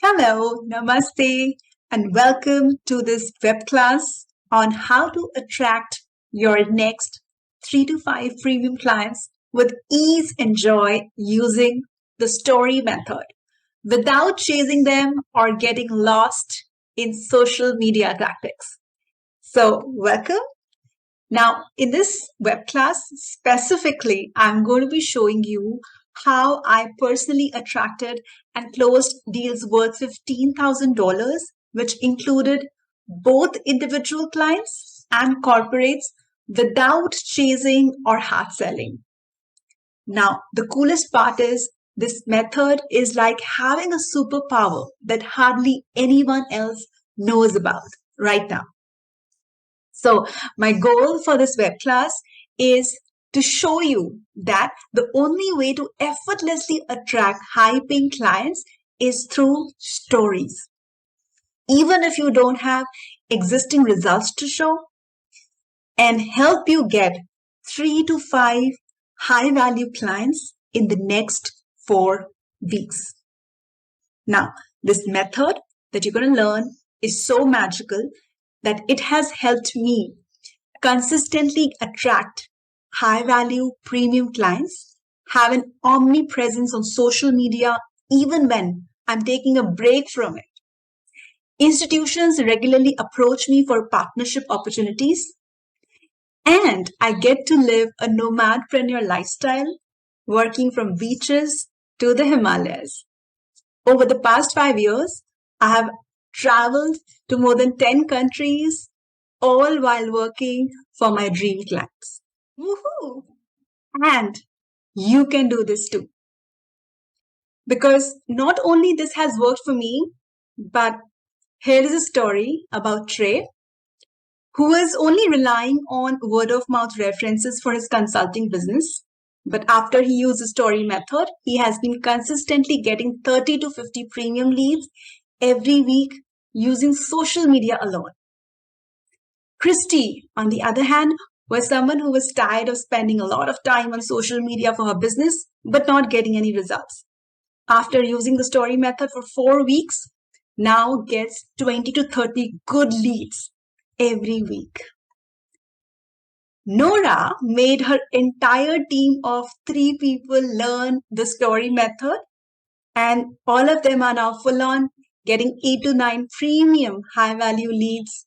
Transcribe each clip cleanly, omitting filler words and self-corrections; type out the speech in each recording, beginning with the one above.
Hello, namaste, and welcome to this web class on how to attract your next 3 to 5 premium clients with ease and joy using the story method without chasing them or getting lost in social media tactics. So, welcome. Now, in this web class specifically, I'm going to be showing you how I personally attracted and closed deals worth $15,000, which included both individual clients and corporates without chasing or hard selling. Now, the coolest part is this method is like having a superpower that hardly anyone else knows about right now. So, my goal for this web class is to show you that the only way to effortlessly attract high paying clients is through stories. Even if you don't have existing results to show, and help you get 3 to 5 high value clients in the next 4 weeks. Now, this method that you're going to learn is so magical that it has helped me consistently attract high value premium clients, have an omnipresence on social media even when I'm taking a break from it. Institutions regularly approach me for partnership opportunities, and I get to live a nomadpreneur lifestyle, working from beaches to the Himalayas. Over the past 5 years, I have traveled to more than 10 countries, all while working for my dream clients. Woohoo! And you can do this too. Because not only this has worked for me, but here is a story about Trey, who is only relying on word of mouth references for his consulting business. But after he used the story method, he has been consistently getting 30 to 50 premium leads every week using social media alone. Christy, on the other hand, was someone who was tired of spending a lot of time on social media for her business, but not getting any results. After using the story method for 4 weeks, now gets 20 to 30 good leads every week. Nora made her entire team of 3 people learn the story method, and all of them are now full on getting 8 to 9 premium high value leads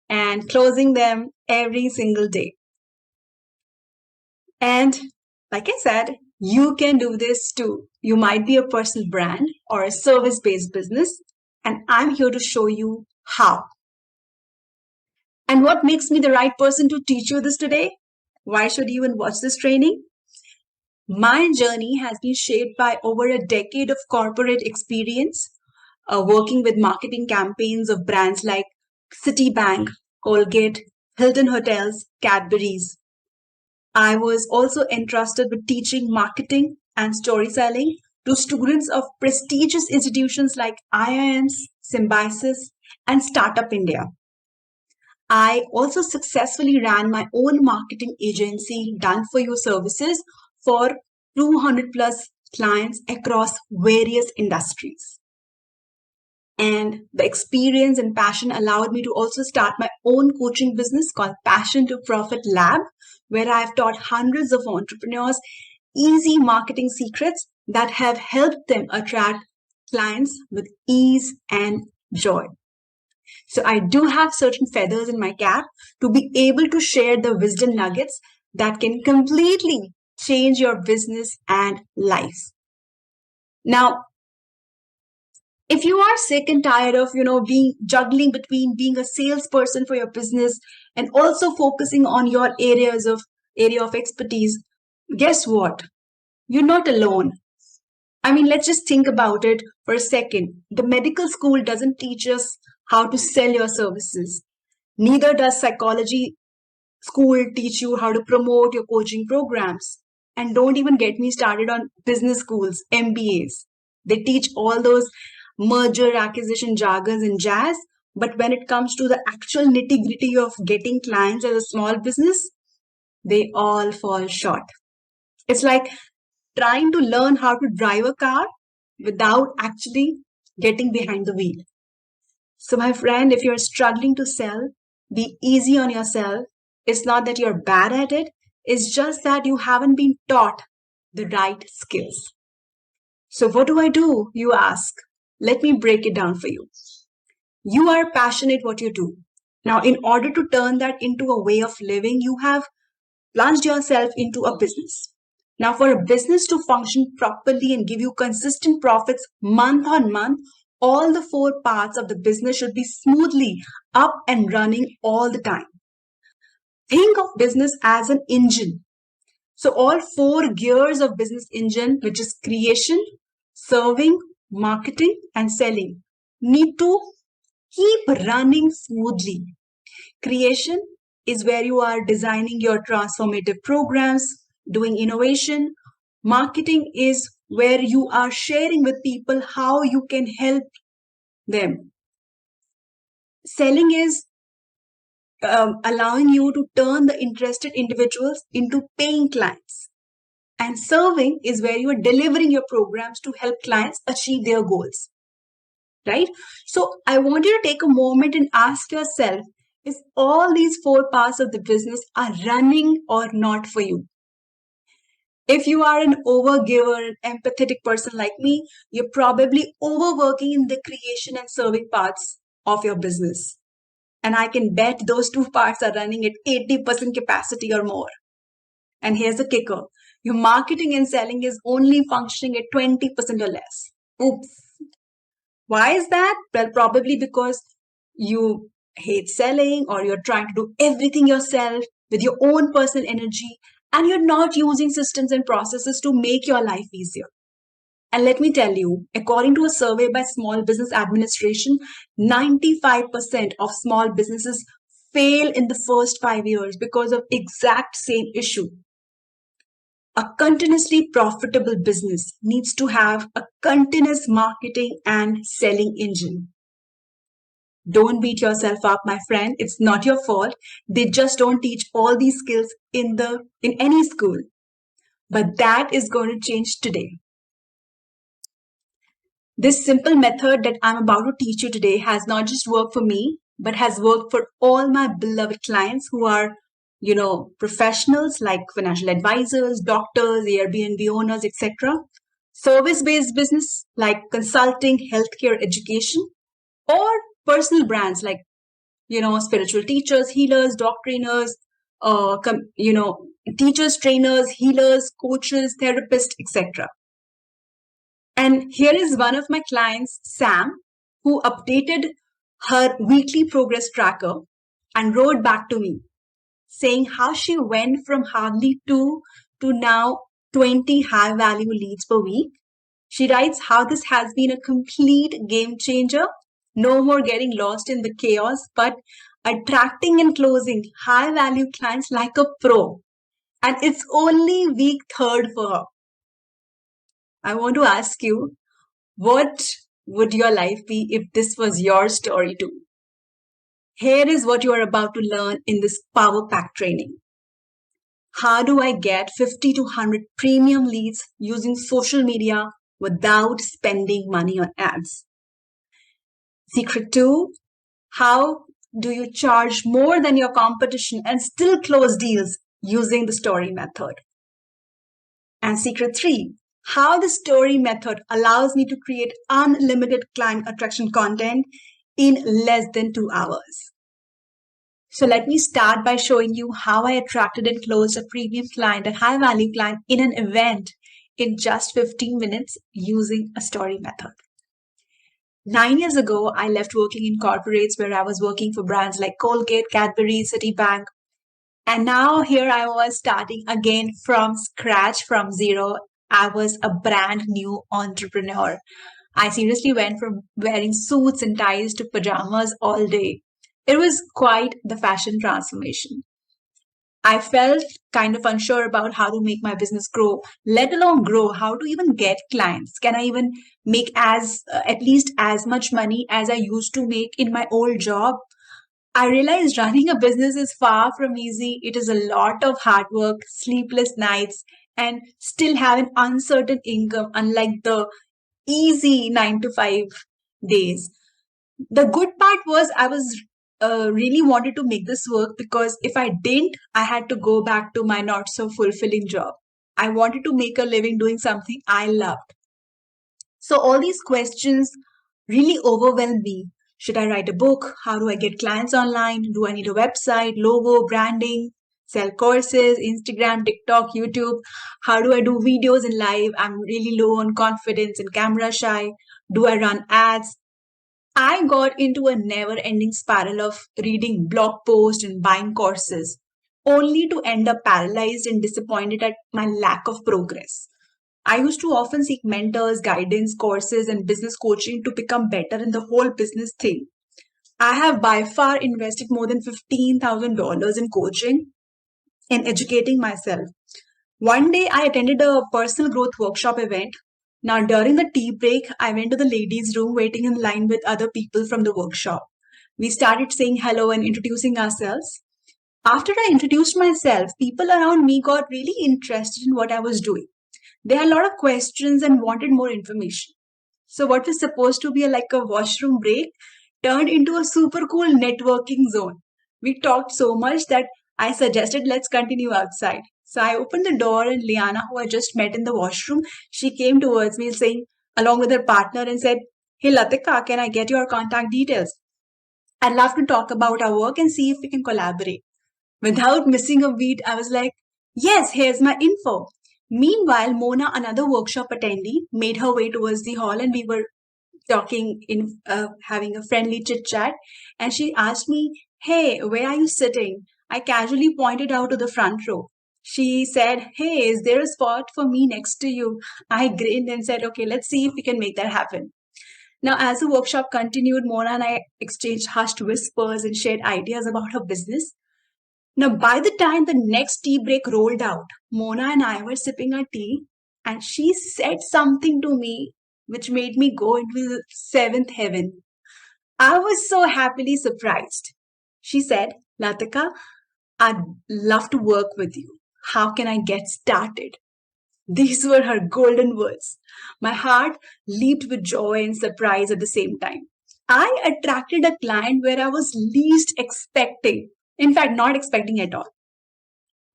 and closing them every single day. And like I said, you can do this too. You might be a personal brand or a service-based business, and I'm here to show you how. And what makes me the right person to teach you this today? Why should you even watch this training? My journey has been shaped by over a decade of corporate experience, working with marketing campaigns of brands like Citibank, Colgate, Hilton Hotels, Cadbury's. I was also entrusted with teaching marketing and storytelling to students of prestigious institutions like IIMs, Symbiosis, and Startup India. I also successfully ran my own marketing agency, Done For You Services, for 200 plus clients across various industries. And the experience and passion allowed me to also start my own coaching business called Passion to Profit Lab, where I've taught hundreds of entrepreneurs easy marketing secrets that have helped them attract clients with ease and joy. So I do have certain feathers in my cap to be able to share the wisdom nuggets that can completely change your business and life. Now, if you are sick and tired of, being juggling between being a salesperson for your business and also focusing on your area of expertise, guess what? You're not alone. I mean, let's just think about it for a second. The medical school doesn't teach us how to sell your services. Neither does psychology school teach you how to promote your coaching programs. And don't even get me started on business schools, MBAs. They teach all those merger, acquisition jargons and jazz. But when it comes to the actual nitty gritty of getting clients as a small business, they all fall short. It's like trying to learn how to drive a car without actually getting behind the wheel. So, my friend, if you're struggling to sell, be easy on yourself. It's not that you're bad at it, it's just that you haven't been taught the right skills. So, what do? You ask. Let me break it down for you. You are passionate what you do. Now, in order to turn that into a way of living, you have plunged yourself into a business. Now, for a business to function properly and give you consistent profits month on month, all the four parts of the business should be smoothly up and running all the time. Think of business as an engine. So all four gears of business engine, which is creation, serving, marketing, and selling, need to keep running smoothly. Creation is where you are designing your transformative programs, doing innovation. Marketing is where you are sharing with people how you can help them. Selling is allowing you to turn the interested individuals into paying clients. And serving is where you are delivering your programs to help clients achieve their goals. Right? So I want you to take a moment and ask yourself if all these four parts of the business are running or not for you. If you are an overgiver, an empathetic person like me, you're probably overworking in the creation and serving parts of your business. And I can bet those two parts are running at 80% capacity or more. And here's the kicker. Your marketing and selling is only functioning at 20% or less. Oops. Why is that? Well, probably because you hate selling or you're trying to do everything yourself with your own personal energy and you're not using systems and processes to make your life easier. And let me tell you, according to a survey by Small Business Administration, 95% of small businesses fail in the first 5 years because of exact same issue. A continuously profitable business needs to have a continuous marketing and selling engine. Don't beat yourself up, my friend. It's not your fault. They just don't teach all these skills in any school. But that is going to change today. This simple method that I'm about to teach you today has not just worked for me, but has worked for all my beloved clients who are, professionals like financial advisors, doctors, Airbnb owners, etc. Service-based business like consulting, healthcare, education, or personal brands like, spiritual teachers, healers, dog trainers, teachers, trainers, healers, coaches, therapists, etc. And here is one of my clients, Sam, who updated her weekly progress tracker and wrote back to me saying how she went from hardly 2 to now 20 high value leads per week. She writes how this has been a complete game changer. No more getting lost in the chaos, but attracting and closing high value clients like a pro. And it's only week 3rd for her. I want to ask you, what would your life be if this was your story too? Here is what you are about to learn in this Power Pack training. How do I get 50 to 100 premium leads using social media without spending money on ads? Secret 2, how do you charge more than your competition and still close deals using the story method? And secret 3, how the story method allows me to create unlimited client attraction content in less than 2 hours. So let me start by showing you how I attracted and closed a premium client, a high value client in an event in just 15 minutes using a story method. 9 years ago, I left working in corporates where I was working for brands like Colgate, Cadbury, Citibank. And now here I was starting again from scratch, from zero. I was a brand new entrepreneur. I seriously went from wearing suits and ties to pajamas all day. It was quite the fashion transformation. I felt kind of unsure about how to make my business grow, let alone grow, how to even get clients. Can I even make at least as much money as I used to make in my old job? I realized running a business is far from easy. It is a lot of hard work, sleepless nights, and still have an uncertain income, unlike the easy 9 to 5 days. The good part was I was really wanted to make this work, because if I didn't, I had to go back to my not so fulfilling job. I wanted to make a living doing something I loved. So all these questions really overwhelmed me. Should I write a book? How do I get clients online? Do I need a website, logo, branding, sell courses, Instagram, TikTok, YouTube? How do I do videos in live? I'm really low on confidence and camera shy. Do I run ads? I got into a never ending spiral of reading blog posts and buying courses, only to end up paralyzed and disappointed at my lack of progress. I used to often seek mentors, guidance, courses, and business coaching to become better in the whole business thing. I have by far invested more than $15,000 in coaching and educating myself. One day I attended a personal growth workshop event. Now, during the tea break, I went to the ladies' room waiting in line with other people from the workshop. We started saying hello and introducing ourselves. After I introduced myself, people around me got really interested in what I was doing. They had a lot of questions and wanted more information. So, what was supposed to be like a washroom break turned into a super cool networking zone. We talked so much that I suggested let's continue outside. So I opened the door, and Liana, who I just met in the washroom, she came towards me saying, along with her partner, and said, "Hey Latika, can I get your contact details? I'd love to talk about our work and see if we can collaborate." Without missing a beat, I was like, "Yes, here's my info." Meanwhile, Mona, another workshop attendee, made her way towards the hall, and we were talking in having a friendly chit chat, and she asked me, "Hey, where are you sitting?" I casually pointed out to the front row. She said, "Hey, is there a spot for me next to you?" I grinned and said, "Okay, let's see if we can make that happen." Now, as the workshop continued, Mona and I exchanged hushed whispers and shared ideas about her business. Now, by the time the next tea break rolled out, Mona and I were sipping our tea, and she said something to me which made me go into the seventh heaven. I was so happily surprised. She said, "Latika, I'd love to work with you. How can I get started?" These were her golden words. My heart leaped with joy and surprise at the same time. I attracted a client where I was least expecting. In fact, not expecting at all.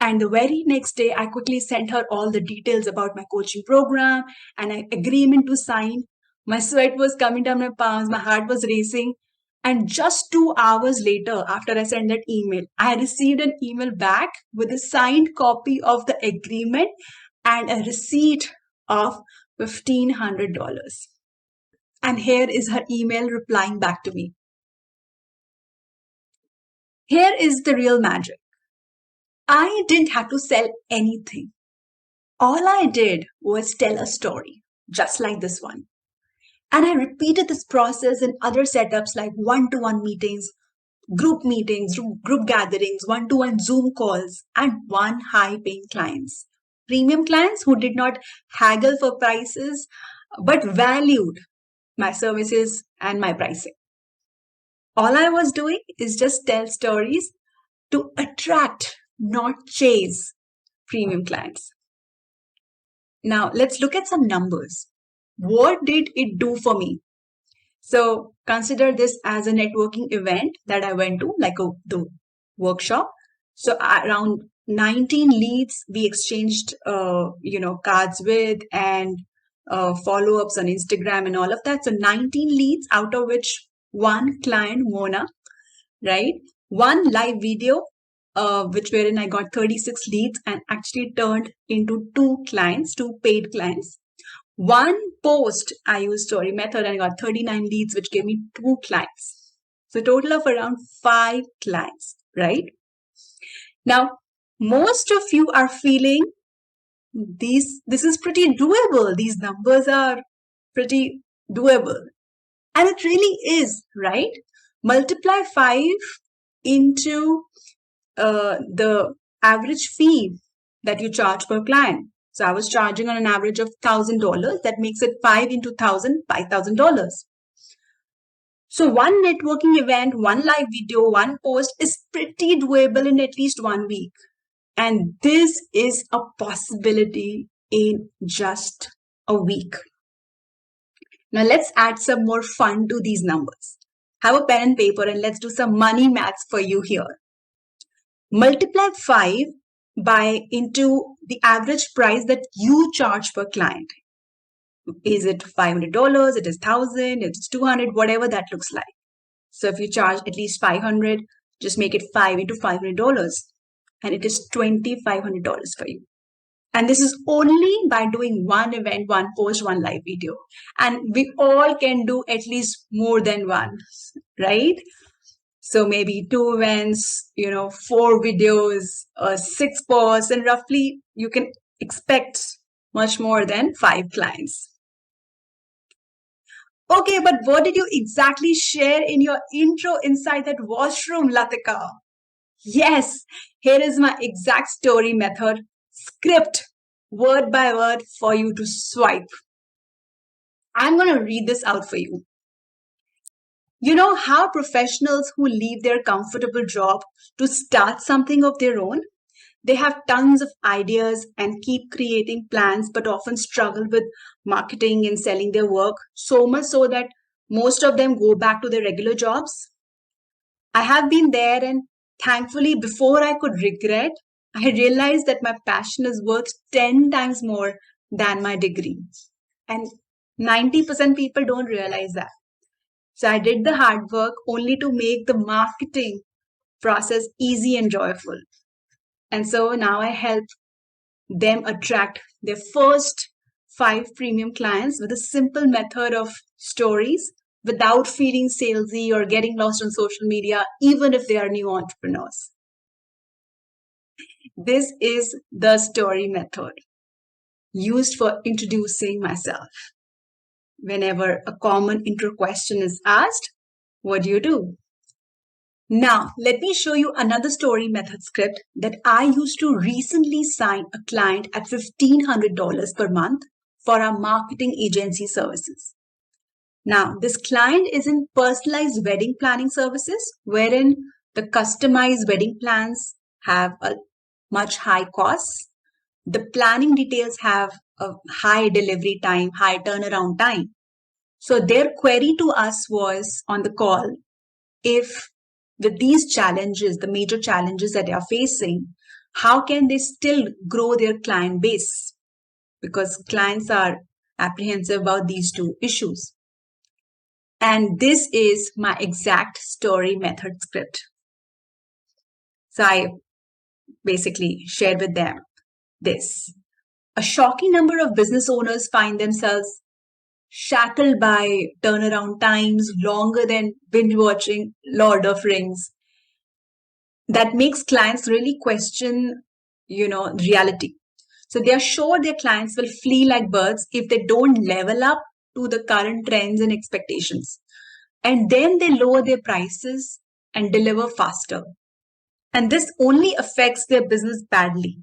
And the very next day, I quickly sent her all the details about my coaching program and an agreement to sign. My sweat was coming down my palms, my heart was racing. And just 2 hours later, after I sent that email, I received an email back with a signed copy of the agreement and a receipt of $1,500. And here is her email replying back to me. Here is the real magic. I didn't have to sell anything. All I did was tell a story, just like this one. And I repeated this process in other setups like one-to-one meetings, group gatherings, one-to-one Zoom calls, and one high-paying clients. Premium clients who did not haggle for prices, but valued my services and my pricing. All I was doing is just tell stories to attract, not chase premium clients. Now, let's look at some numbers. What did it do for me? So, consider this as a networking event that I went to, like the workshop. So, around 19 leads we exchanged, cards with, and follow-ups on Instagram and all of that. So, 19 leads, out of which one client, Mona, right? One live video, which wherein I got 36 leads and actually turned into two paid clients. One post, I used story method and I got 39 leads, which gave me two clients. So total of around 5 clients, right? Now, most of you are feeling this is pretty doable. These numbers are pretty doable. And it really is, right? Multiply 5 into the average fee that you charge per client. So I was charging on an average of $1,000. That makes it 5 into 1,000, $5,000. So one networking event, one live video, one post is pretty doable in at least 1 week. And this is a possibility in just a week. Now let's add some more fun to these numbers. Have a pen and paper and let's do some money maths for you here. Multiply 5 by into the average price that you charge per client. Is it $500? It is 1,000? It's 200? Whatever that looks like. So if you charge at least 500, just make it 5 into $500 and it is $2,500 for you. And this is only by doing one event, one post, one live video. And we all can do at least more than one, right? So maybe 2 events, 4 videos, 6 posts, and roughly you can expect much more than 5 clients. Okay, but what did you exactly share in your intro inside that washroom, Latika? Yes, here is my exact story method, script, word by word for you to swipe. I'm going to read this out for you. You know how professionals who leave their comfortable job to start something of their own? They have tons of ideas and keep creating plans, but often struggle with marketing and selling their work, so much so that most of them go back to their regular jobs. I have been there, and thankfully, before I could regret, I realized that my passion is worth 10 times more than my degree. And 90% people don't realize that. So I did the hard work only to make the marketing process easy and joyful. And so now I help them attract their first 5 premium clients with a simple method of stories without feeling salesy or getting lost on social media, even if they are new entrepreneurs. This is the story method used for introducing myself. Whenever a common intro question is asked, what do? Now, let me show you another story method script that I used to recently sign a client at $1,500 per month for our marketing agency services. Now, this client is in personalized wedding planning services, wherein the customized wedding plans have a much high cost. The planning details have a high delivery time, high turnaround time. So their query to us was on the call, if with these challenges, the major challenges that they are facing, how can they still grow their client base? Because clients are apprehensive about these 2 issues. And this is my exact story method script. So I basically shared with them this. A shocking number of business owners find themselves shackled by turnaround times longer than binge watching Lord of Rings. That makes clients really question, reality. So they are sure their clients will flee like birds if they don't level up to the current trends and expectations. And then they lower their prices and deliver faster. And this only affects their business badly.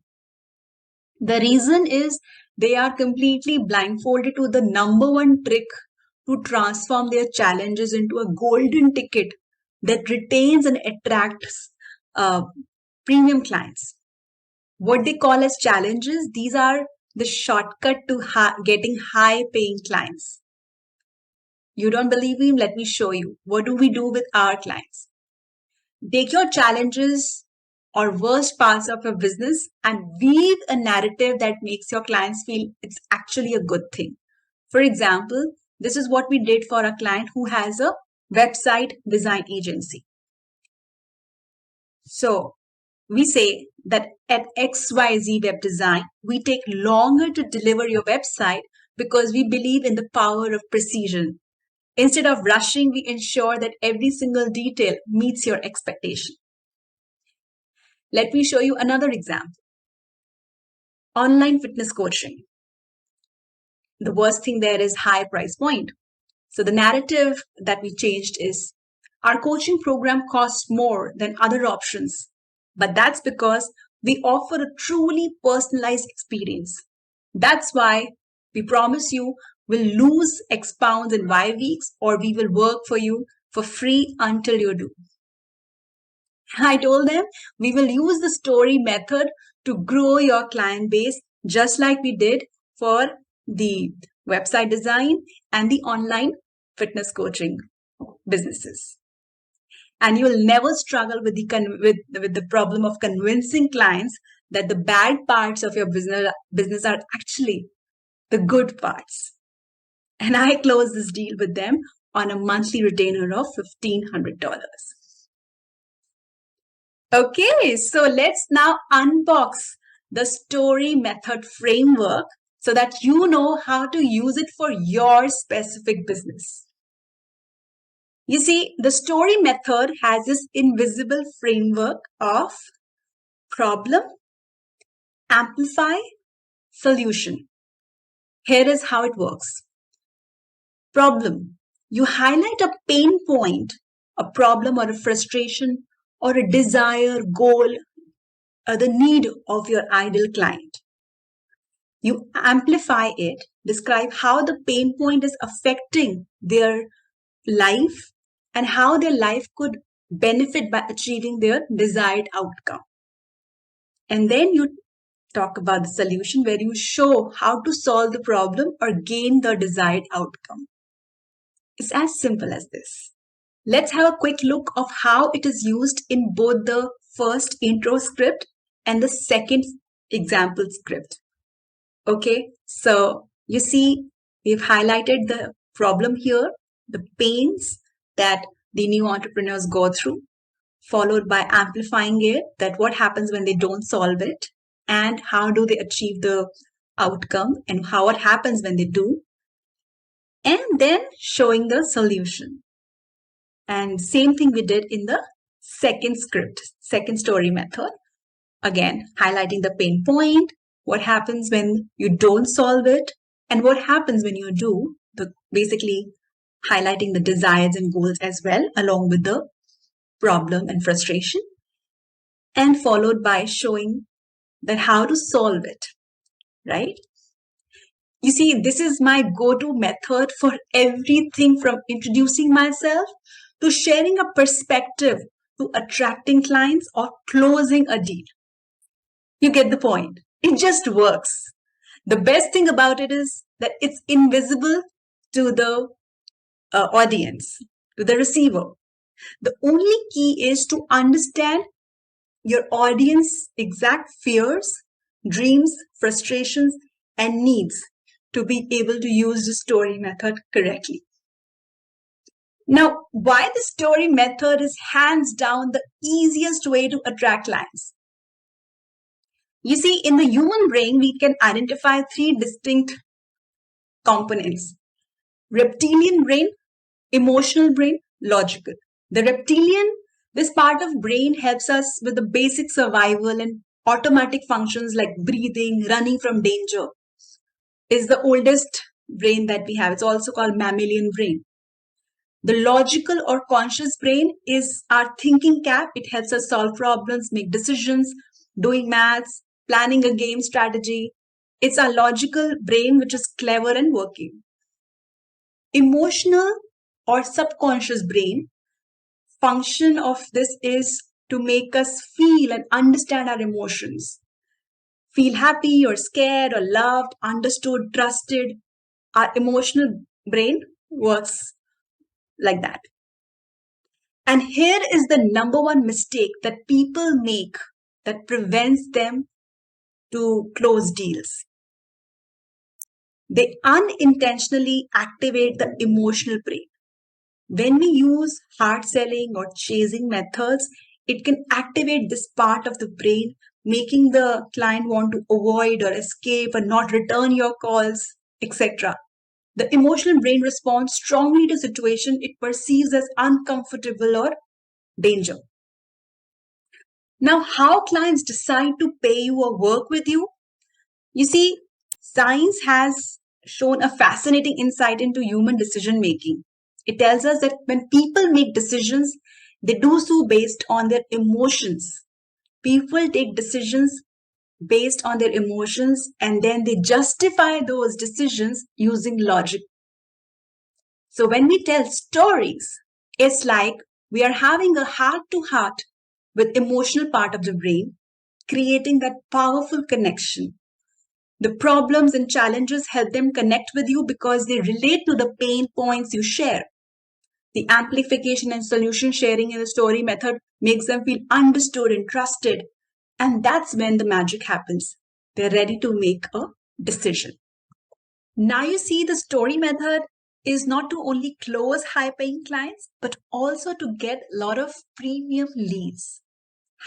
The reason is they are completely blindfolded to the number one trick to transform their challenges into a golden ticket that retains and attracts premium clients. What they call as challenges, these are the shortcut to getting high paying clients. You don't believe me? Let me show you. What do we do with our clients? Take your challenges or worst parts of your business and weave a narrative that makes your clients feel it's actually a good thing. For example, this is what we did for a client who has a website design agency. So we say that at XYZ Web Design, we take longer to deliver your website because we believe in the power of precision. Instead of rushing, we ensure that every single detail meets your expectation. Let me show you another example. Online fitness coaching. The worst thing there is high price point. So the narrative that we changed is, our coaching program costs more than other options, but that's because we offer a truly personalized experience. That's why we promise you we'll lose X pounds in Y weeks, or we will work for you for free until you do. I told them we will use the story method to grow your client base, just like we did for the website design, and the online fitness coaching businesses. And you will never struggle with the problem of convincing clients that the bad parts of your business are actually the good parts. And I closed this deal with them on a monthly retainer of $1,500. Okay, so let's now unbox the story method framework so that you know how to use it for your specific business. You see, the story method has this invisible framework of problem, amplify, solution. Here is how it works. Problem. You highlight a pain point, a problem or a frustration or a desire, goal, or the need of your ideal client. You amplify it, describe how the pain point is affecting their life and how their life could benefit by achieving their desired outcome. And then you talk about the solution where you show how to solve the problem or gain the desired outcome. It's as simple as this. Let's have a quick look of how it is used in both the first intro script and the second example script. Okay, so you see, we've highlighted the problem here, the pains that the new entrepreneurs go through, followed by amplifying it, that what happens when they don't solve it, and how do they achieve the outcome, and how what happens when they do, and then showing the solution. And same thing we did in the second script, second story method. Again, highlighting the pain point, what happens when you don't solve it, and what happens when you do, basically highlighting the desires and goals as well, along with the problem and frustration, and followed by showing that how to solve it, right? You see, this is my go-to method for everything from introducing myself to sharing a perspective to attracting clients or closing a deal. You get the point. It just works. The best thing about it is that it's invisible to the audience, to the receiver. The only key is to understand your audience exact fears, dreams, frustrations, and needs to be able to use the story method correctly. Now, why the story method is hands down the easiest way to attract clients? You see, in the human brain, we can identify three distinct components: reptilian brain, emotional brain, logical. The reptilian, this part of brain helps us with the basic survival and automatic functions like breathing, running from danger. Is the oldest brain that we have. It's also called mammalian brain. The logical or conscious brain is our thinking cap. It helps us solve problems, make decisions, doing maths, planning a game strategy. It's our logical brain which is clever and working. Emotional or subconscious brain, function of this is to make us feel and understand our emotions. Feel happy or scared or loved, understood, trusted. Our emotional brain works like that. And here is the number one mistake that people make that prevents them to close deals. They unintentionally activate the emotional brain. When we use hard selling or chasing methods, it can activate this part of the brain, making the client want to avoid or escape or not return your calls, etc. The emotional brain responds strongly to situation it perceives as uncomfortable or danger. Now, how clients decide to pay you or work with you? You see, science has shown a fascinating insight into human decision making. It tells us that when people make decisions, they do so based on their emotions. People take decisions based on their emotions and then they justify those decisions using logic. So when we tell stories, it's like we are having a heart to heart with emotional part of the brain, creating that powerful connection. The problems and challenges help them connect with you because they relate to the pain points you share. The amplification and solution sharing in the story method makes them feel understood and trusted. And that's when the magic happens. They're ready to make a decision. Now you see, the story method is not to only close high paying clients, but also to get a lot of premium leads,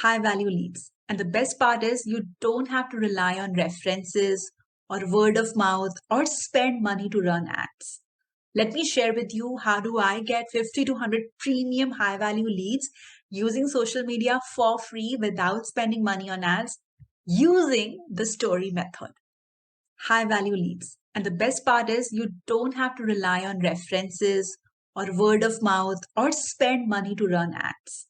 high value leads. And the best part is you don't have to rely on references or word of mouth or spend money to run ads. Let me share with you how do I get 50 to 100 premium high value leads using social media for free without spending money on ads using the story method. High value leads. And the best part is you don't have to rely on references or word of mouth or spend money to run ads.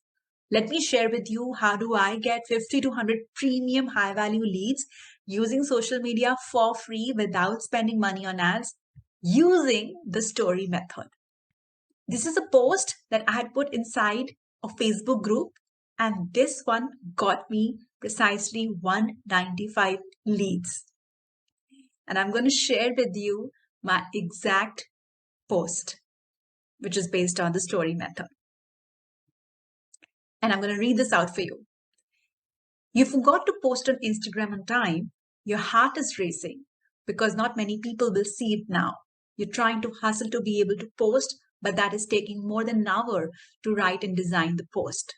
Let me share with you how do I get 50 to 100 premium high value leads using social media for free without spending money on ads using the story method. This is a post that I had put inside a Facebook group, and this one got me precisely 195 leads. And I'm going to share with you my exact post, which is based on the story method. And I'm going to read this out for you. You forgot to post on Instagram on time. Your heart is racing because not many people will see it now. You're trying to hustle to be able to post, but that is taking more than an hour to write and design the post.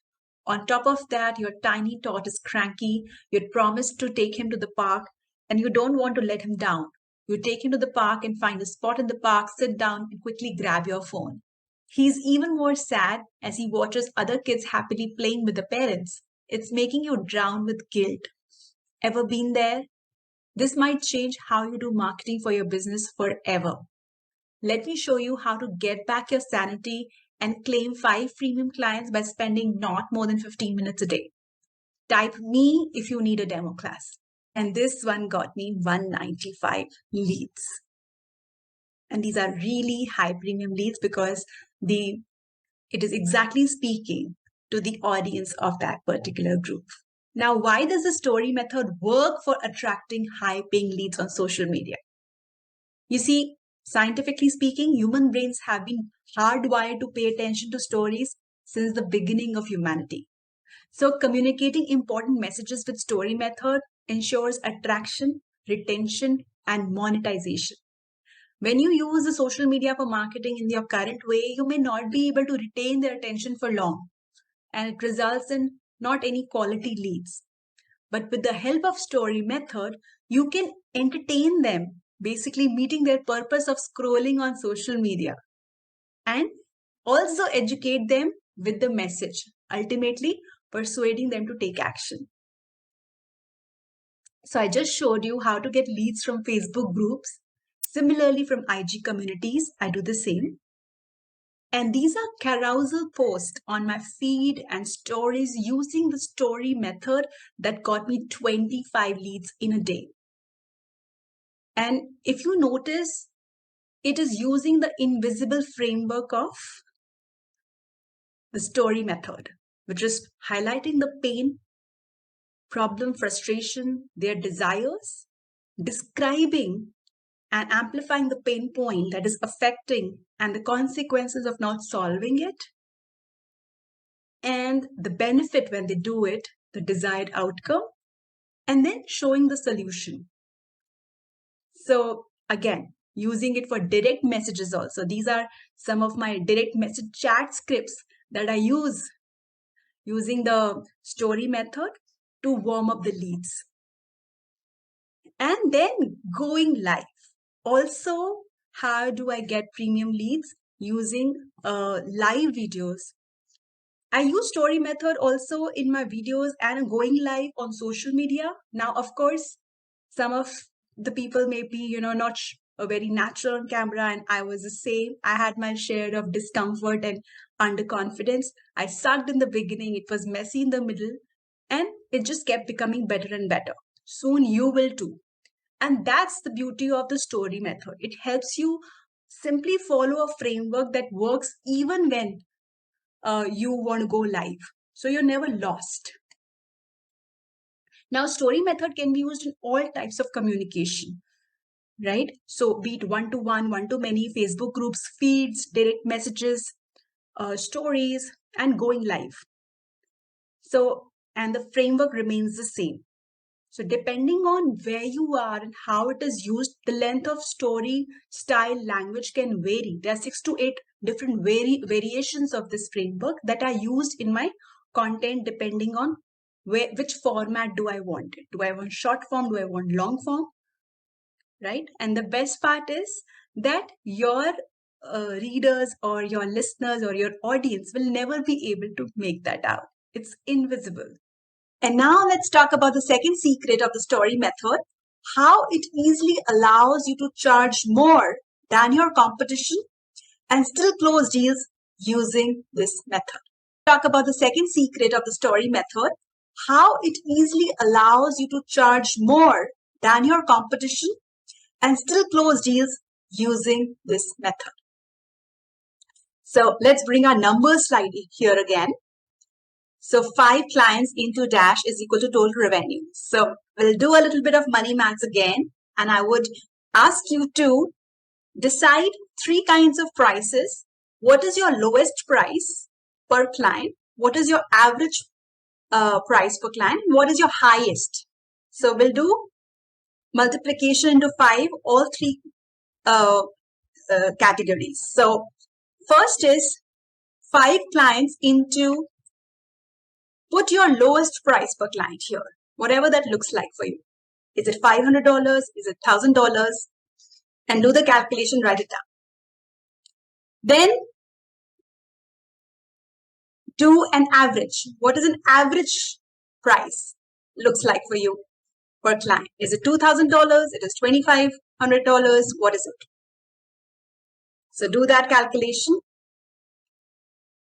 On top of that, your tiny tot is cranky. You'd promised to take him to the park and you don't want to let him down. You take him to the park and find a spot in the park, sit down and quickly grab your phone. He's even more sad as he watches other kids happily playing with the parents. It's making you drown with guilt. Ever been there? This might change how you do marketing for your business forever. Let me show you how to get back your sanity and claim 5 premium clients by spending not more than 15 minutes a day. Type me if you need a demo class. And this one got me 195 leads. And these are really high premium leads because it is exactly speaking to the audience of that particular group. Now, why does the story method work for attracting high paying leads on social media? You see, scientifically speaking, human brains have been hardwired to pay attention to stories since the beginning of humanity. So communicating important messages with story method ensures attraction, retention, and monetization. When you use the social media for marketing in your current way, you may not be able to retain their attention for long, and it results in not any quality leads. But with the help of story method, you can entertain them, basically meeting their purpose of scrolling on social media, and also educate them with the message, ultimately persuading them to take action. So I just showed you how to get leads from Facebook groups. Similarly, from IG communities, I do the same. And these are carousel posts on my feed and stories using the story method that got me 25 leads in a day. And if you notice, it is using the invisible framework of the story method, which is highlighting the pain, problem, frustration, their desires, describing and amplifying the pain point that is affecting and the consequences of not solving it, and the benefit when they do it, the desired outcome, and then showing the solution. So again, using it for direct messages also. These are some of my direct message chat scripts that I use using the story method to warm up the leads. And then going live. Also, how do I get premium leads? Using live videos. I use story method also in my videos and going live on social media. Now, of course, some of the people may be, not very natural on camera, and I was the same. I had my share of discomfort and underconfidence. I sucked in the beginning. It was messy in the middle, and it just kept becoming better and better. Soon you will too. And that's the beauty of the story method. It helps you simply follow a framework that works even when you want to go live. So you're never lost. Now, story method can be used in all types of communication, right? So be it one-to-one, one-to-many, Facebook groups, feeds, direct messages, stories, and going live. So, and the framework remains the same. So depending on where you are and how it is used, the length of story, style, language can vary. There are 6 to 8 different variations of this framework that are used in my content depending on which format do I want it. Do I want short form? Do I want long form? Right? And the best part is that your readers or your listeners or your audience will never be able to make that out. It's invisible. And now let's talk about the second secret of the story method, how it easily allows you to charge more than your competition and still close deals using this method. Talk about the second secret of the story method, how it easily allows you to charge more than your competition and still close deals using this method. So let's bring our numbers slide here again. So 5 clients into dash is equal to total revenue. So we'll do a little bit of money maths again. And I would ask you to decide 3 kinds of prices. What is your lowest price per client? What is your average price per client? What is your highest? So we'll do multiplication into 5, all 3 categories. So first is 5 clients into, put your lowest price per client here, whatever that looks like for you. Is it $500? Is it $1,000? And do the calculation, write it down. Then do an average. What is an average price looks like for you per client? Is it $2,000? It is $2,500? What is it? So do that calculation.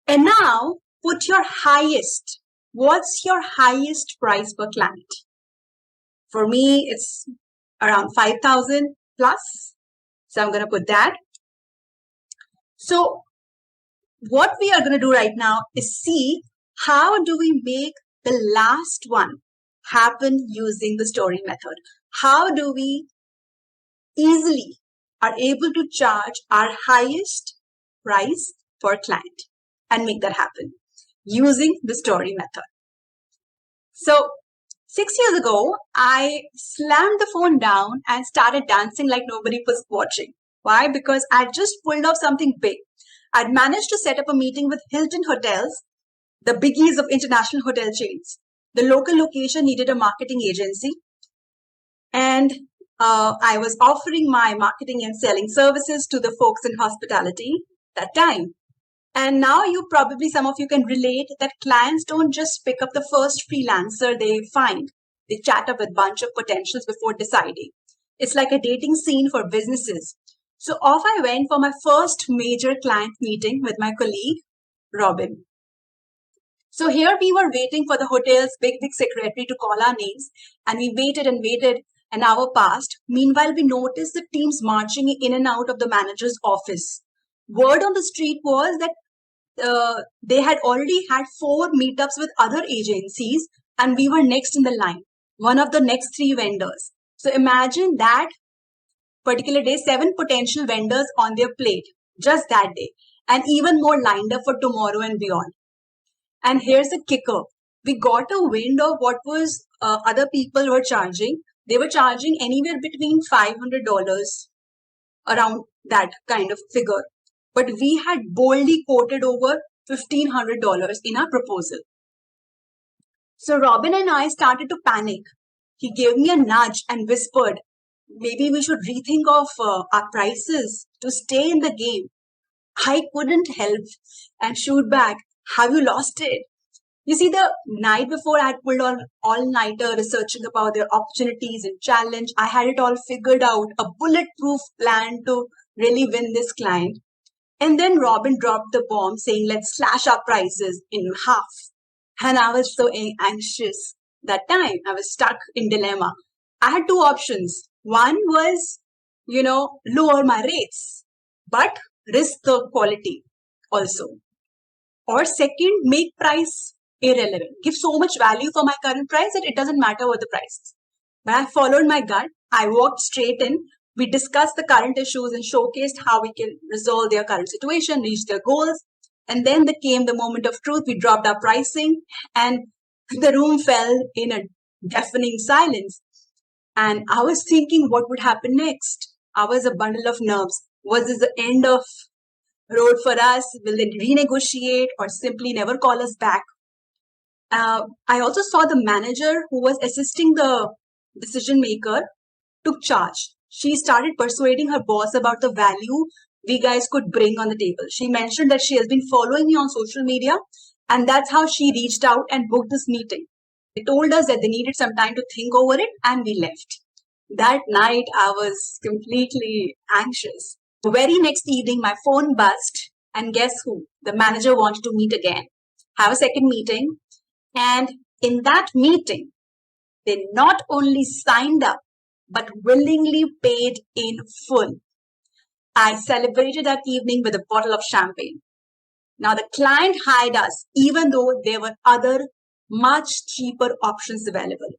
And now put your highest. What's your highest price per client? For me, it's around 5,000 plus. So I'm going to put that. So what we are going to do right now is see how do we make the last one happen using the story method. How do we easily are able to charge our highest price per client and make that happen using the story method. So 6 years ago, I slammed the phone down and started dancing like nobody was watching. Why? Because I just pulled off something big. I'd managed to set up a meeting with Hilton Hotels, the biggies of international hotel chains. The local location needed a marketing agency. And I was offering my marketing and selling services to the folks in hospitality that time. And now some of you can relate that clients don't just pick up the first freelancer they find. They chat up with a bunch of potentials before deciding. It's like a dating scene for businesses. So off I went for my first major client meeting with my colleague, Robin. So here we were waiting for the hotel's big secretary to call our names, and we waited and waited. An hour passed. Meanwhile, we noticed the teams marching in and out of the manager's office. Word on the street was that they had already had 4 meetups with other agencies, and we were next in the line, one of the next 3 vendors. So imagine that particular day, 7 potential vendors on their plate just that day, and even more lined up for tomorrow and beyond. And here's the kicker. We got a wind of what was other people were charging. They were charging anywhere between $500, around that kind of figure. But we had boldly quoted over $1,500 in our proposal. So Robin and I started to panic. He gave me a nudge and whispered, maybe we should rethink of our prices to stay in the game. I couldn't help and shoot back, have you lost it? You see, the night before I had pulled on all-nighter researching about their opportunities and challenge. I had it all figured out, a bulletproof plan to really win this client. And then Robin dropped the bomb saying, let's slash our prices in half. And I was so anxious that time. I was stuck in dilemma. I had 2 options. One was, lower my rates, but risk the quality also. Or second, make price irrelevant. Give so much value for my current price that it doesn't matter what the price is. But I followed my gut. I walked straight in. We discussed the current issues and showcased how we can resolve their current situation, reach their goals. And then there came the moment of truth. We dropped our pricing and the room fell in a deafening silence. And I was thinking what would happen next. I was a bundle of nerves. Was this the end of road for us? Will they renegotiate or simply never call us back? I also saw the manager who was assisting the decision maker took charge. She started persuading her boss about the value we guys could bring on the table. She mentioned that she has been following me on social media, and that's how she reached out and booked this meeting. They told us that they needed some time to think over it, and we left. That night, I was completely anxious. The very next evening, my phone buzzed, and guess who? The manager wanted to meet again, have a second meeting, and in that meeting, they not only signed up, but willingly paid in full. I celebrated that evening with a bottle of champagne. Now, the client hired us, even though there were other much cheaper options available.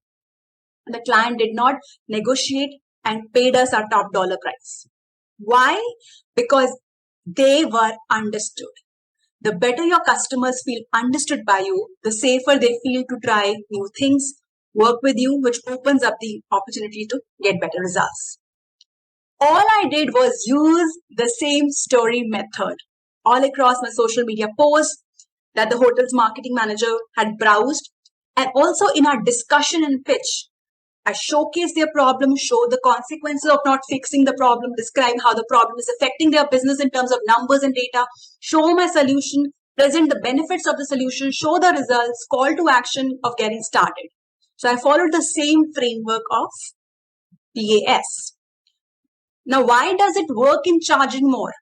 And the client did not negotiate and paid us our top dollar price. Why? Because they were understood. The better your customers feel understood by you, the safer they feel to try new things, work with you, which opens up the opportunity to get better results. All I did was use the same story method all across my social media posts that the hotel's marketing manager had browsed. And also in our discussion and pitch, I showcase their problem, show the consequences of not fixing the problem, describe how the problem is affecting their business in terms of numbers and data, show my solution, present the benefits of the solution, show the results, call to action of getting started. So I followed the same framework of PAS. Now, why does it work in charging more?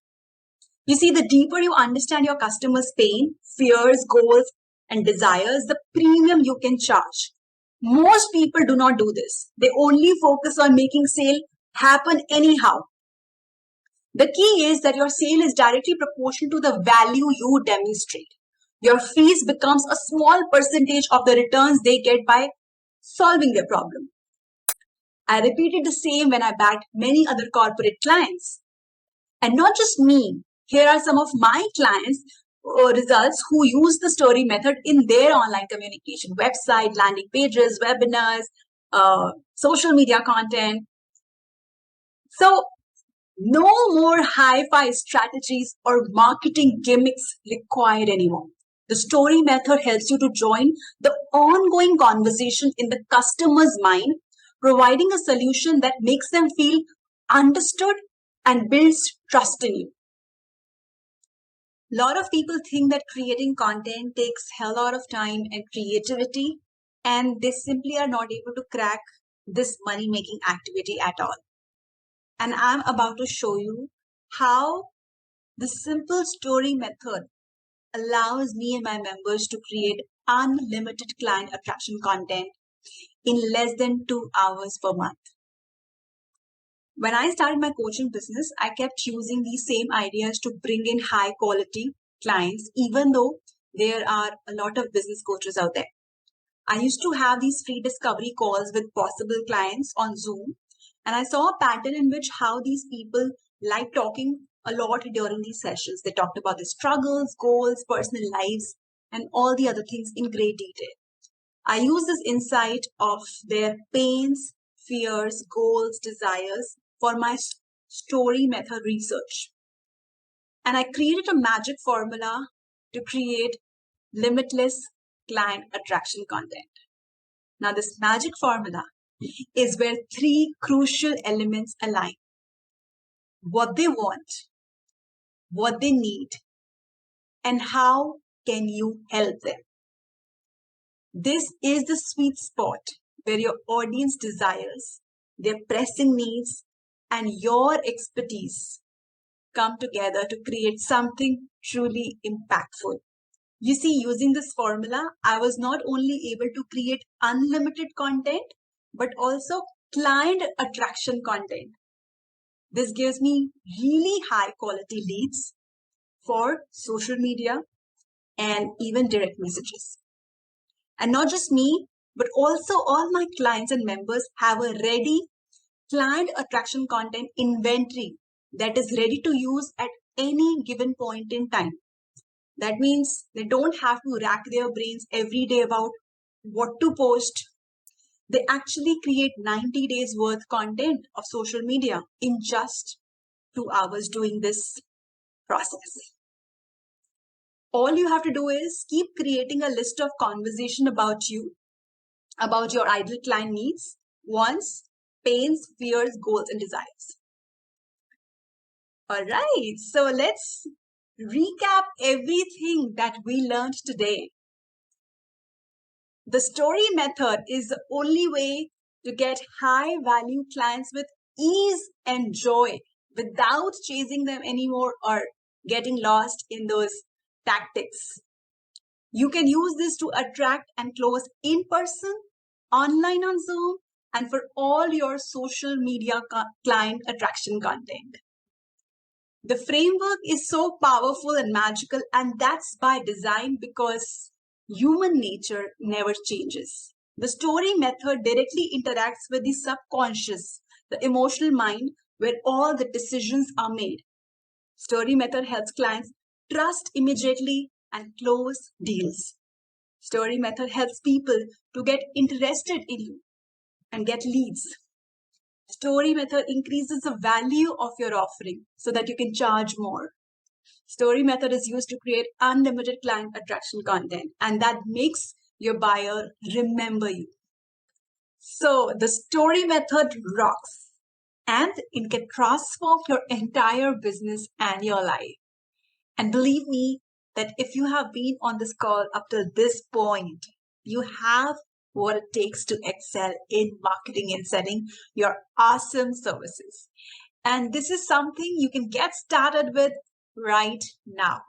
You see, the deeper you understand your customer's pain, fears, goals, and desires, the premium you can charge. Most people do not do this. They only focus on making sale happen anyhow. The key is that your sale is directly proportional to the value you demonstrate. Your fees becomes a small percentage of the returns they get by solving their problem. I repeated the same when I backed many other corporate clients. And not just me. Here are some of my clients' results who use the story method in their online communication, website, landing pages, webinars, social media content. So no more hi-fi strategies or marketing gimmicks required anymore. The story method helps you to join the ongoing conversation in the customer's mind, providing a solution that makes them feel understood and builds trust in you. A lot of people think that creating content takes a lot of time and creativity, and they simply are not able to crack this money-making activity at all. And I'm about to show you how the simple story method allows me and my members to create unlimited client attraction content in less than 2 hours per month. When I started my coaching business, I kept using these same ideas to bring in high quality clients, even though there are a lot of business coaches out there. I used to have these free discovery calls with possible clients on Zoom, and I saw a pattern in which how these people like talking a lot during these sessions. They talked about their struggles, goals, personal lives, and all the other things in great detail. I use this insight of their pains, fears, goals, desires for my story method research. And I created a magic formula to create limitless client attraction content. Now, this magic formula is where 3 crucial elements align: what they want, what they need, and how can you help them. This is the sweet spot where your audience desires, their pressing needs, and your expertise come together to create something truly impactful. You see, using this formula, I was not only able to create unlimited content, but also client attraction content. This gives me really high quality leads for social media and even direct messages. And not just me, but also all my clients and members have a ready client attraction content inventory that is ready to use at any given point in time. That means they don't have to rack their brains every day about what to post. They actually create 90 days worth content of social media in just 2 hours doing this process. All you have to do is keep creating a list of conversation about you, about your ideal client needs, wants, pains, fears, goals, and desires. All right, so let's recap everything that we learned today. The story method is the only way to get high value clients with ease and joy without chasing them anymore or getting lost in those tactics. You can use this to attract and close in person, online on Zoom, and for all your social media client attraction content. The framework is so powerful and magical, and that's by design because human nature never changes. The story method directly interacts with the subconscious, the emotional mind, where all the decisions are made. Story method helps clients trust immediately and close deals. Story method helps people to get interested in you and get leads. Story method increases the value of your offering so that you can charge more. Story method is used to create unlimited client attraction content, and that makes your buyer remember you. So the story method rocks, and it can transform your entire business and your life. And believe me that if you have been on this call up to this point, you have what it takes to excel in marketing and selling your awesome services. And this is something you can get started with right now.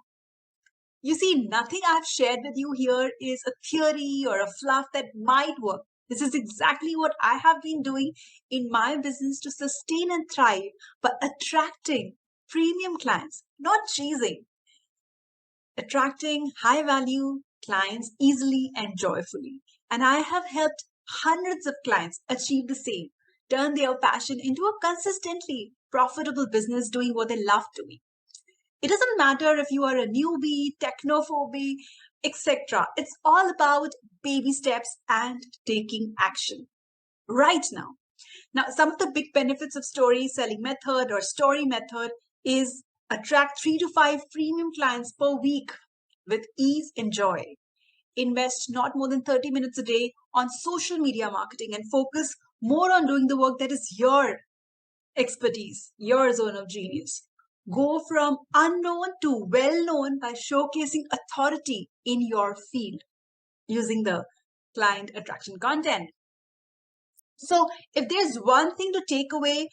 You see, nothing I've shared with you here is a theory or a fluff that might work. This is exactly what I have been doing in my business to sustain and thrive by attracting premium clients, not chasing. Attracting high value clients easily and joyfully. And I have helped hundreds of clients achieve the same, turn their passion into a consistently profitable business doing what they love doing. It doesn't matter if you are a newbie, technophobia, etc. It's all about baby steps and taking action right now. Now, some of the big benefits of story selling method or story method is attract 3 to 5 premium clients per week with ease and joy. Invest not more than 30 minutes a day on social media marketing and focus more on doing the work that is your expertise, your zone of genius. Go from unknown to well known by showcasing authority in your field using the client attraction content. So, if there's one thing to take away,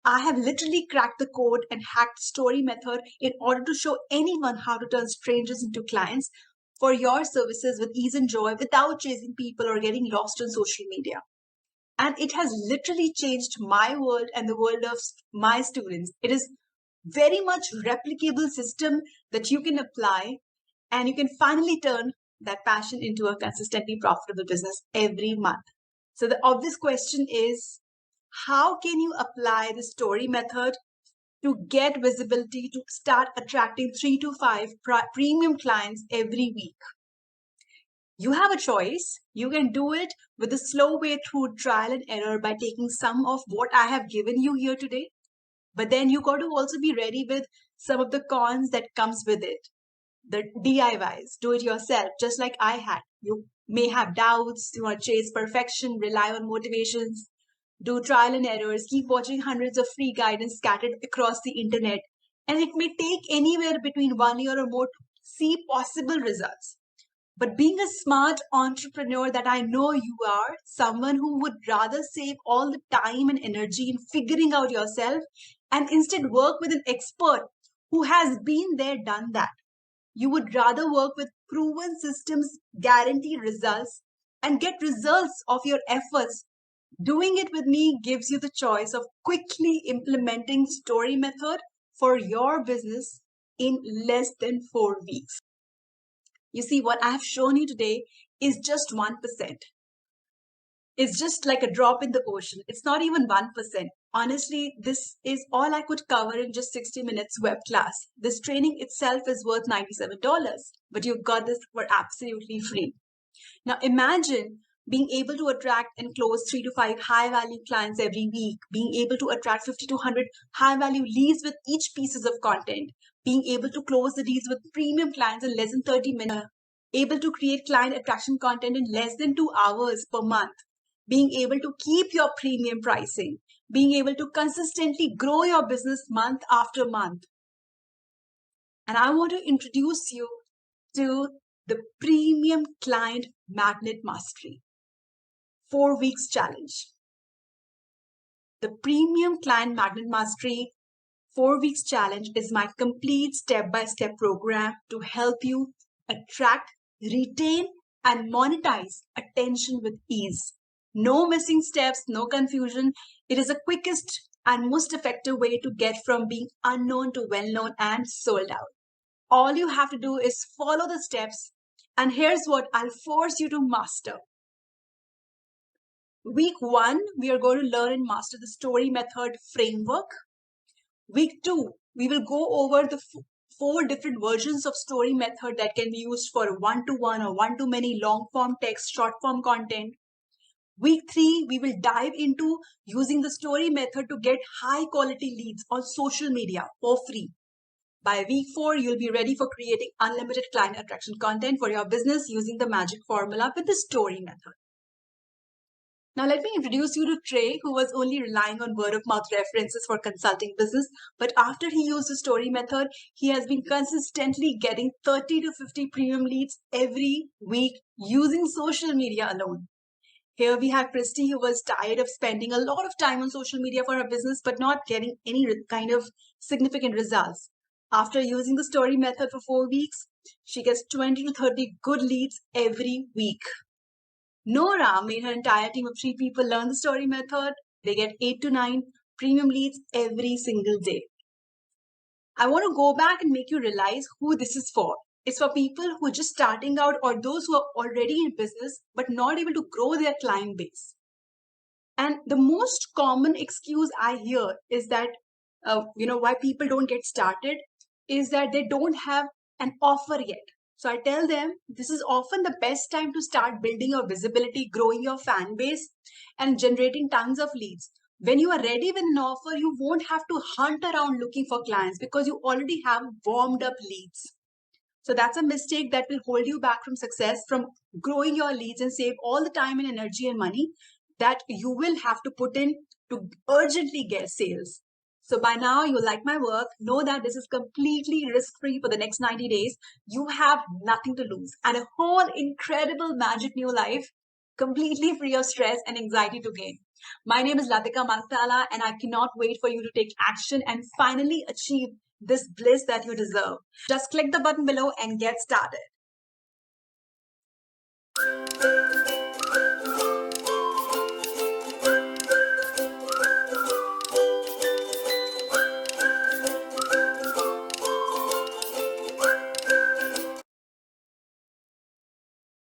I have literally cracked the code and hacked story method in order to show anyone how to turn strangers into clients for your services with ease and joy without chasing people or getting lost on social media. And it has literally changed my world and the world of my students. It is very much replicable system that you can apply, and you can finally turn that passion into a consistently profitable business every month. So the obvious question is, how can you apply the story method to get visibility to start attracting 3 to 5 premium clients every week? You have a choice. You can do it with a slow way through trial and error by taking some of what I have given you here today. But then you got to also be ready with some of the cons that comes with it. The DIYs, do it yourself, just like I had. You may have doubts, you want to chase perfection, rely on motivations, do trial and errors, keep watching hundreds of free guidance scattered across the internet. And it may take anywhere between 1 year or more to see possible results. But being a smart entrepreneur that I know you are, someone who would rather save all the time and energy in figuring out yourself and instead work with an expert who has been there, done that. You would rather work with proven systems, guarantee results, and get results of your efforts. Doing it with me gives you the choice of quickly implementing story method for your business in less than 4 weeks. You see, what I have shown you today is just 1%. It's just like a drop in the ocean. It's not even 1%. Honestly, this is all I could cover in just 60 minutes web class. This training itself is worth $97, but you got this for absolutely free. Now imagine being able to attract and close 3 to 5 high value clients every week, being able to attract 50 to 100 high value leads with each pieces of content, being able to close the deals with premium clients in less than 30 minutes, able to create client attraction content in less than 2 hours per month, being able to keep your premium pricing, being able to consistently grow your business month after month. And I want to introduce you to the Premium Client Magnet Mastery 4 weeks challenge. The Premium Client Magnet Mastery 4 weeks challenge is my complete step-by-step program to help you attract, retain, and monetize attention with ease. No missing steps, no confusion. It is the quickest and most effective way to get from being unknown to well-known and sold out. All you have to do is follow the steps, and here's what I'll force you to master. Week 1, we are going to learn and master the story method framework. Week 2, we will go over the 4 different versions of story method that can be used for one-to-one or one-to-many long-form text, short-form content. Week 3, we will dive into using the story method to get high-quality leads on social media for free. By week 4, you'll be ready for creating unlimited client attraction content for your business using the magic formula with the story method. Now, let me introduce you to Trey, who was only relying on word of mouth references for consulting business. But after he used the story method, he has been consistently getting 30 to 50 premium leads every week using social media alone. Here we have Christy, who was tired of spending a lot of time on social media for her business, but not getting any kind of significant results. After using the story method for 4 weeks, she gets 20 to 30 good leads every week. Nora made her entire team of 3 people learn the story method. They get 8 to 9 premium leads every single day. I want to go back and make you realize who this is for. It's for people who are just starting out or those who are already in business but not able to grow their client base. And the most common excuse I hear is that, why people don't get started is that they don't have an offer yet. So I tell them this is often the best time to start building your visibility, growing your fan base, and generating tons of leads. When you are ready with an offer, you won't have to hunt around looking for clients because you already have warmed up leads. So that's a mistake that will hold you back from success, from growing your leads and save all the time and energy and money that you will have to put in to urgently get sales. So by now you like my work, know that this is completely risk-free for the next 90 days. You have nothing to lose and a whole incredible magic new life, completely free of stress and anxiety to gain. My name is Latika Maratala and I cannot wait for you to take action and finally achieve this bliss that you deserve. Just click the button below and get started.